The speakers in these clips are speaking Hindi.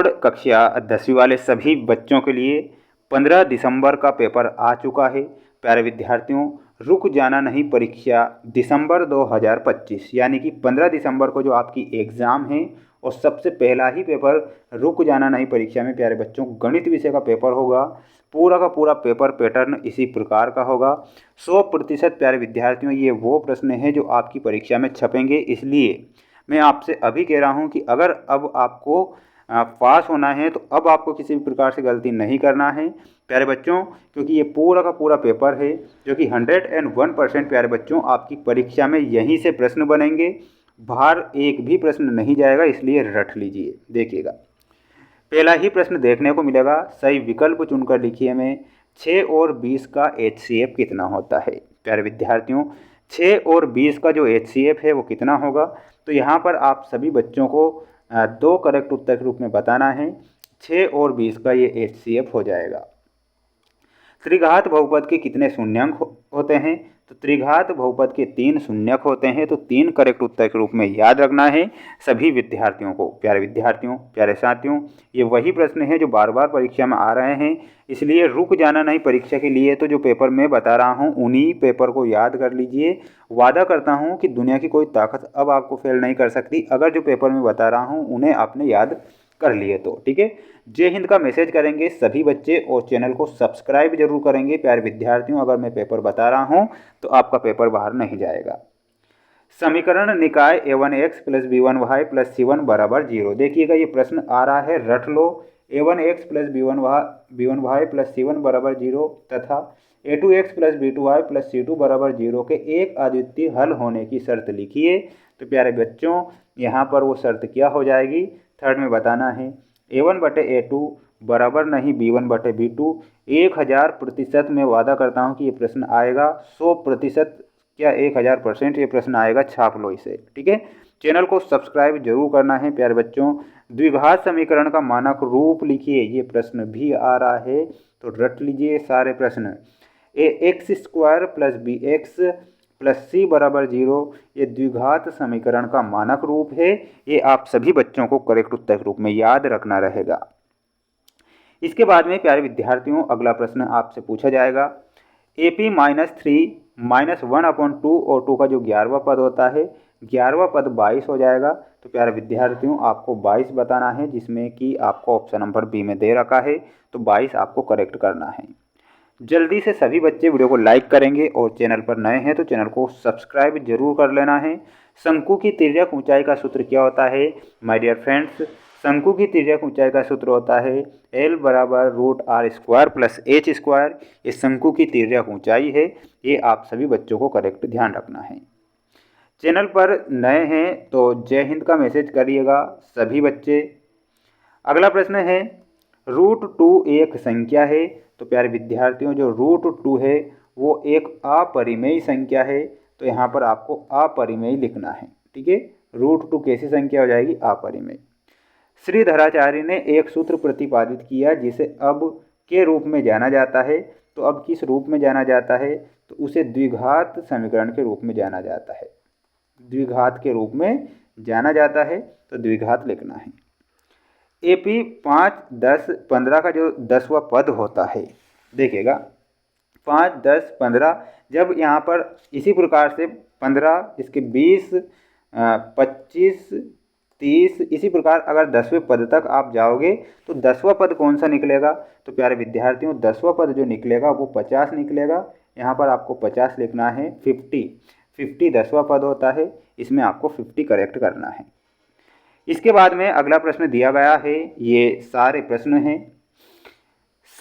बोर्ड कक्षा 10वीं वाले सभी बच्चों के लिए 15 दिसंबर का पेपर आ चुका है। प्यारे विद्यार्थियों, रुक जाना नहीं परीक्षा दिसंबर 2025 यानी कि 15 दिसंबर को जो आपकी एग्ज़ाम है और सबसे पहला ही पेपर रुक जाना नहीं परीक्षा में प्यारे बच्चों गणित विषय का पेपर होगा। पूरा का पूरा पेपर पैटर्न इसी प्रकार का होगा। 100% प्यारे विद्यार्थियों ये वो प्रश्न हैं जो आपकी परीक्षा में छपेंगे। इसलिए मैं आपसे अभी कह रहा हूँ कि अगर अब आपको पास होना है तो अब आपको किसी भी प्रकार से गलती नहीं करना है प्यारे बच्चों, क्योंकि ये पूरा का पूरा पेपर है जो कि 101% प्यारे बच्चों आपकी परीक्षा में यहीं से प्रश्न बनेंगे। बाहर एक भी प्रश्न नहीं जाएगा, इसलिए रट लीजिए। देखिएगा, पहला ही प्रश्न देखने को मिलेगा, सही विकल्प चुनकर लिखिए में 6 और 20 का HCF कितना होता है। प्यारे विद्यार्थियों, 6 और 20 का जो HCF है वो कितना होगा, तो यहाँ पर आप सभी बच्चों को दो करेक्ट उत्तर के रूप में बताना है। 6 और 20 का ये HCF हो जाएगा। त्रिघात बहुपद के कितने शून्यंक होते हैं, तो त्रिघात बहुपद के 3 शून्यक होते हैं। तो 3 करेक्ट उत्तर के रूप में याद रखना है सभी विद्यार्थियों को। प्यारे विद्यार्थियों, प्यारे साथियों, ये वही प्रश्न है जो बार बार परीक्षा में आ रहे हैं, इसलिए रुक जाना नहीं परीक्षा के लिए तो जो पेपर मैं बता रहा हूँ उन्हीं पेपर को याद कर लीजिए। वादा करता हूँ कि दुनिया की कोई ताकत अब आपको फेल नहीं कर सकती अगर जो पेपर मैं बता रहा हूँ उन्हें आपने याद कर लिए तो। ठीक है, जय हिंद का मैसेज करेंगे सभी बच्चे और चैनल को सब्सक्राइब जरूर करेंगे प्यारे विद्यार्थियों। अगर मैं पेपर बता रहा हूं तो आपका पेपर बाहर नहीं जाएगा। समीकरण निकाय a1x + b1y + c1 = 0। देखिएगा, ये प्रश्न आ रहा है, रट लो। a1x + b1y + c1 = 0 तथा a2x + b2y + c2 = 0 के एक अद्वितीय हल होने की शर्त लिखिए। तो प्यारे बच्चों, यहाँ पर वो शर्त क्या हो जाएगी, थर्ड में बताना है। a1/a2 बराबर नहीं b1/b2। 1000% मैं वादा करता हूँ कि ये प्रश्न आएगा। 100% क्या 1000% ये प्रश्न आएगा, छाप लो इसे। ठीक है, चैनल को सब्सक्राइब जरूर करना है प्यारे बच्चों। द्विघात समीकरण का मानक रूप लिखिए, ये प्रश्न भी आ रहा है तो रट लीजिए सारे प्रश्न। ax² + bx + c = 0 ये द्विघात समीकरण का मानक रूप है। ये आप सभी बच्चों को करेक्ट उत्तर के रूप में याद रखना रहेगा। इसके बाद में प्यारे विद्यार्थियों अगला प्रश्न आपसे पूछा जाएगा, AP - 3 - 1/2 और 2 का जो 11वां पद होता है, 11वां पद 22 हो जाएगा। तो प्यारे विद्यार्थियों आपको 22 बताना है, जिसमें कि आपको ऑप्शन नंबर बी में दे रखा है, तो 22 आपको करेक्ट करना है। जल्दी से सभी बच्चे वीडियो को लाइक करेंगे और चैनल पर नए हैं तो चैनल को सब्सक्राइब जरूर कर लेना है। शंकु की तिर्यक ऊंचाई का सूत्र क्या होता है माय डियर फ्रेंड्स, शंकु की तिर्यक ऊंचाई का सूत्र होता है L = √r² + h²। ये शंकु की तिर्यक ऊंचाई है। ये आप सभी बच्चों को करेक्ट ध्यान रखना है। चैनल पर नए हैं तो जय हिंद का मैसेज करिएगा सभी बच्चे। अगला प्रश्न है, √2 एक संख्या है। तो प्यारे विद्यार्थियों, जो √2 है वो एक अपरिमेय संख्या है, तो यहाँ पर आपको अपरिमेय लिखना है। ठीक है, √2 कैसी संख्या हो जाएगी, अपरिमेय। श्रीधराचार्य ने एक सूत्र प्रतिपादित किया जिसे अब के रूप में जाना जाता है। तो अब किस रूप में जाना जाता है, तो उसे द्विघात समीकरण के रूप में जाना जाता है। द्विघात के रूप में जाना जाता है, तो द्विघात लिखना है। AP 5, 10, 15 का जो 10वां पद होता है, देखिएगा 5, 10, 15, जब यहाँ पर इसी प्रकार से 15, इसके 20, 25, 30, इसी प्रकार अगर 10वें पद तक आप जाओगे तो 10वां पद कौन सा निकलेगा, तो प्यारे विद्यार्थियों 10वां पद जो निकलेगा वो 50 निकलेगा। यहाँ पर आपको 50 लिखना है। 50 10वां पद होता है, इसमें आपको 50 करेक्ट करना है। इसके बाद में अगला प्रश्न दिया गया है, ये सारे प्रश्न हैं,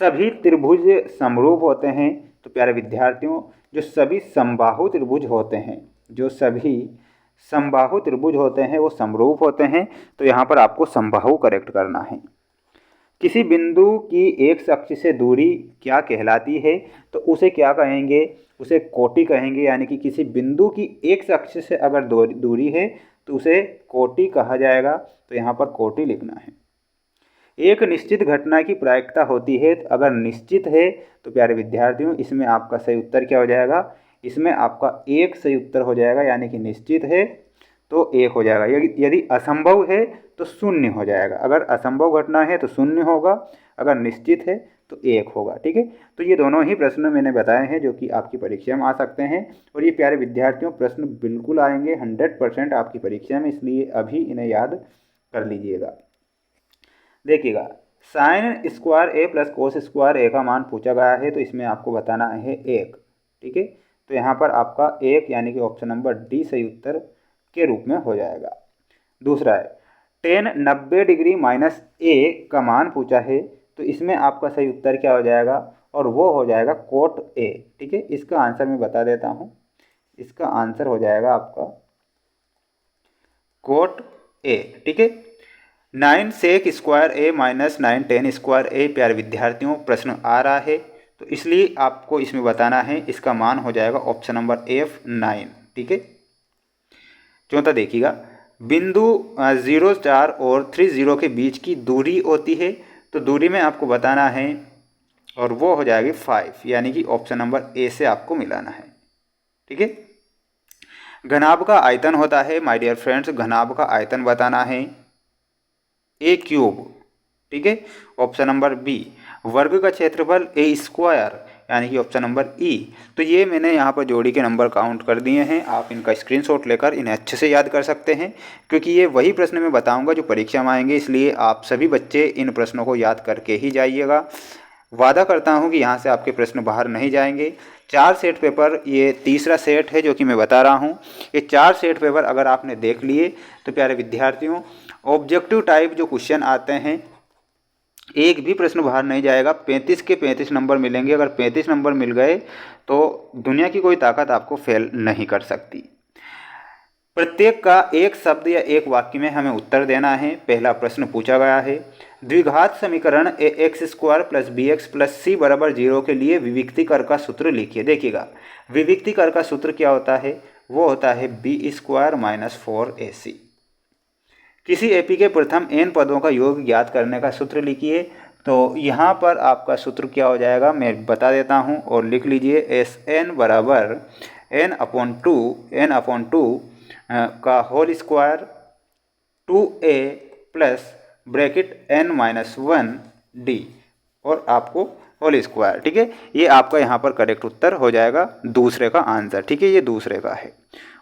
सभी त्रिभुज समरूप होते हैं। तो प्यारे विद्यार्थियों, जो सभी समबाहु त्रिभुज होते हैं, जो सभी समबाहु त्रिभुज होते हैं वो समरूप होते हैं। तो यहाँ पर आपको समबाहु करेक्ट करना है। किसी बिंदु की एक अक्ष से दूरी क्या कहलाती है, तो उसे क्या कहेंगे, उसे कोटि कहेंगे। यानी कि किसी बिंदु की एक अक्ष से अगर दूरी है तो उसे कोटि कहा जाएगा। तो यहाँ पर कोटि लिखना है। एक निश्चित घटना की प्रायिकता होती है, अगर निश्चित है तो प्यारे विद्यार्थियों इसमें आपका सही उत्तर क्या हो जाएगा, इसमें आपका एक सही उत्तर हो जाएगा, यानी कि निश्चित है। तो 1 हो जाएगा। यदि असंभव है तो 0 हो जाएगा। अगर असंभव घटना है तो 0 होगा, अगर निश्चित है तो 1 होगा। ठीक है, तो ये दोनों ही प्रश्न मैंने बताए हैं जो कि आपकी परीक्षा में आ सकते हैं। और ये प्यारे विद्यार्थियों प्रश्न बिल्कुल आएंगे 100% आपकी परीक्षा में, इसलिए अभी इन्हें याद कर लीजिएगा। देखिएगा, साइन स्क्वायर ए प्लस कोस स्क्वायर ए का मान पूछा गया है, तो इसमें आपको बताना है 1। ठीक है, तो यहाँ पर आपका 1 यानी कि ऑप्शन नंबर डी सही उत्तर के रूप में हो जाएगा। दूसरा है टेन 90 डिग्री माइनस ए का मान पूछा है, तो इसमें आपका सही उत्तर क्या हो जाएगा, और वो हो जाएगा कोट ए। ठीक है, इसका आंसर मैं बता देता हूँ, इसका आंसर हो जाएगा आपका कोट ए। ठीक है, 9 सेक स्क्वायर ए माइनस 9 टेन स्क्वायर ए प्यारे विद्यार्थियों प्रश्न आ रहा है, तो इसलिए आपको इसमें बताना है, इसका मान हो जाएगा ऑप्शन नंबर F9। ठीक है, चौथा देखिएगा, बिंदु 0 4 और 3 0 के बीच की दूरी होती है, तो दूरी में आपको बताना है और वो हो जाएगी 5, यानी कि ऑप्शन नंबर ए से आपको मिलाना है। ठीक है, घनाभ का आयतन होता है माय डियर फ्रेंड्स, घनाभ का आयतन बताना है ए क्यूब। ठीक है, ऑप्शन नंबर बी। वर्ग का क्षेत्रफल ए स्क्वायर, यानी कि ऑप्शन नंबर ई। तो ये मैंने यहाँ पर जोड़ी के नंबर काउंट कर दिए हैं, आप इनका स्क्रीनशॉट लेकर इन्हें अच्छे से याद कर सकते हैं, क्योंकि ये वही प्रश्न मैं बताऊंगा जो परीक्षा में आएंगे, इसलिए आप सभी बच्चे इन प्रश्नों को याद करके ही जाइएगा। वादा करता हूँ कि यहाँ से आपके प्रश्न बाहर नहीं जाएंगे। 4 सेट पेपर, ये तीसरा सेट है जो कि मैं बता रहा हूँ। ये 4 सेट पेपर अगर आपने देख लिए तो प्यारे विद्यार्थियों ऑब्जेक्टिव टाइप जो क्वेश्चन आते हैं, एक भी प्रश्न बाहर नहीं जाएगा। 35 के 35 नंबर मिलेंगे। अगर 35 नंबर मिल गए तो दुनिया की कोई ताकत आपको फेल नहीं कर सकती। प्रत्येक का एक शब्द या एक वाक्य में हमें उत्तर देना है। पहला प्रश्न पूछा गया है, द्विघात समीकरण A X square plus B X plus C बराबर 0 के लिए विविक्ति कर का सूत्र लिखिए। देखिएगा, विविक्ति कर का सूत्र क्या होता है, वो होता है बी स्क्वायर माइनस 4ac। किसी एपी के प्रथम n पदों का योग ज्ञात करने का सूत्र लिखिए। तो यहाँ पर आपका सूत्र क्या हो जाएगा, मैं बता देता हूँ और लिख लीजिए, एस एन बराबर n/2 का whole square 2a plus bracket n-1d और आपको होल स्क्वायर। ठीक है, ये आपका यहाँ पर करेक्ट उत्तर हो जाएगा, दूसरे का आंसर। ठीक है, ये दूसरे का है।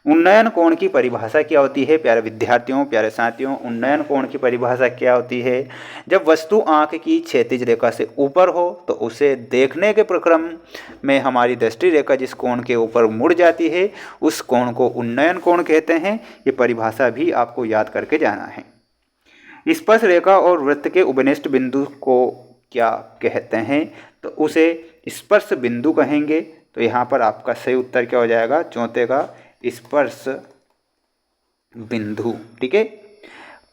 उन्नयन कोण की परिभाषा क्या होती है प्यारे विद्यार्थियों, प्यारे साथियों, उन्नयन कोण की परिभाषा क्या होती है, जब वस्तु आंख की क्षैतिज रेखा से ऊपर हो तो उसे देखने के प्रक्रम में हमारी दृष्टि रेखा जिस कोण के ऊपर मुड़ जाती है उस कोण को उन्नयन कोण कहते हैं। ये परिभाषा भी आपको याद करके जाना है। स्पर्श रेखा और वृत्त के उपनिष्ठ बिंदु को क्या कहते हैं, तो उसे स्पर्श बिंदु कहेंगे। तो यहाँ पर आपका सही उत्तर क्या हो जाएगा, चौथे का स्पर्श बिंदु। ठीक है,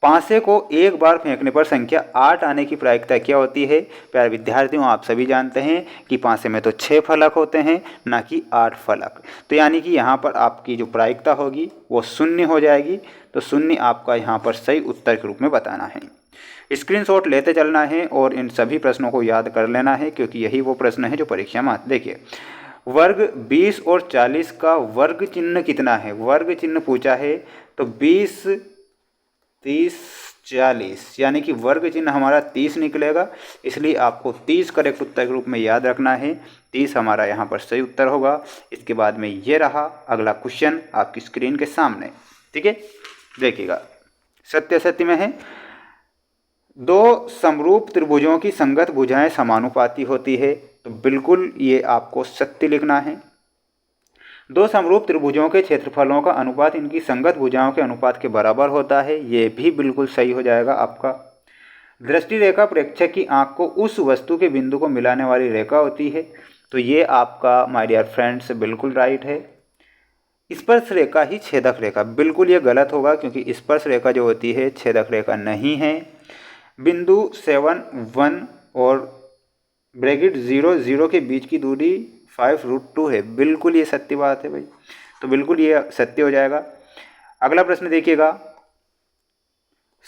पासे को एक बार फेंकने पर संख्या 8 आने की प्रायिकता क्या होती है। प्यारे विद्यार्थियों, आप सभी जानते हैं कि पासे में तो 6 फलक होते हैं, ना कि 8 फलक। तो यानी कि यहाँ पर आपकी जो प्रायिकता होगी वो 0 हो जाएगी। तो 0 आपका यहाँ पर सही उत्तर के रूप में बताना है। स्क्रीनशॉट लेते चलना है और इन सभी प्रश्नों को याद कर लेना है, क्योंकि यही वो प्रश्न है जो परीक्षा में आते। देखिए, वर्ग 20 और 40 का वर्ग चिन्ह कितना है, वर्ग चिन्ह पूछा है। तो 20 30 40 यानी कि वर्ग चिन्ह हमारा 30 निकलेगा, इसलिए आपको 30 करेक्ट उत्तर के रूप में याद रखना है। 30 हमारा यहाँ पर सही उत्तर होगा। इसके बाद में ये रहा अगला क्वेश्चन आपकी स्क्रीन के सामने। ठीक है, देखिएगा, सत्य सत्य में है, दो समरूप त्रिभुजों की संगत भुजाएं समानुपाती होती है। तो बिल्कुल ये आपको सत्य लिखना है। दो समरूप त्रिभुजों के क्षेत्रफलों का अनुपात इनकी संगत भुजाओं के अनुपात के बराबर होता है, ये भी बिल्कुल सही हो जाएगा आपका। दृष्टि रेखा प्रेक्षक की आंख को उस वस्तु के बिंदु को मिलाने वाली रेखा होती है। तो ये आपका माय डियर फ्रेंड्स बिल्कुल राइट है। स्पर्श रेखा ही छेदक रेखा, बिल्कुल ये गलत होगा, क्योंकि स्पर्श रेखा जो होती है छेदक रेखा नहीं है। बिंदु 7 1 और ब्रैकेट 0 0 के बीच की दूरी 5√2 है, बिल्कुल ये सत्य बात है भाई। तो बिल्कुल ये सत्य हो जाएगा। अगला प्रश्न देखिएगा,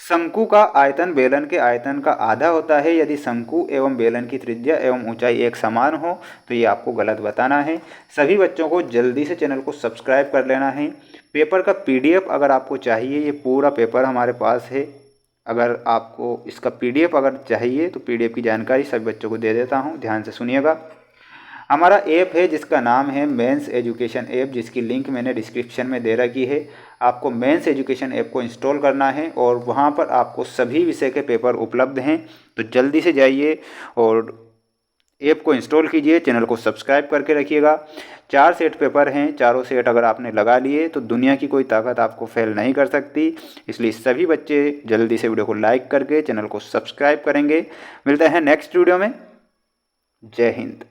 शंकु का आयतन बेलन के आयतन का आधा होता है। यदि शंकु एवं बेलन की त्रिज्या एवं ऊंचाई एक समान हो तो ये आपको गलत बताना है। सभी बच्चों को जल्दी से चैनल को सब्सक्राइब कर लेना है। पेपर का पीडीएफ अगर आपको चाहिए, ये पूरा पेपर हमारे पास है। अगर आपको इसका पीडीएफ अगर चाहिए तो पीडीएफ की जानकारी सभी बच्चों को दे देता हूँ, ध्यान से सुनिएगा। हमारा ऐप है जिसका नाम है मेंस एजुकेशन ऐप, जिसकी लिंक मैंने डिस्क्रिप्शन में दे रखी है। आपको मेंस एजुकेशन ऐप को इंस्टॉल करना है और वहाँ पर आपको सभी विषय के पेपर उपलब्ध हैं। तो जल्दी से जाइए और ऐप को इंस्टॉल कीजिए, चैनल को सब्सक्राइब करके रखिएगा। 4 सेट पेपर हैं, चारों सेट अगर आपने लगा लिए तो दुनिया की कोई ताकत आपको फेल नहीं कर सकती। इसलिए सभी बच्चे जल्दी से वीडियो को लाइक करके चैनल को सब्सक्राइब करेंगे। मिलते हैं नेक्स्ट वीडियो में। जय हिंद।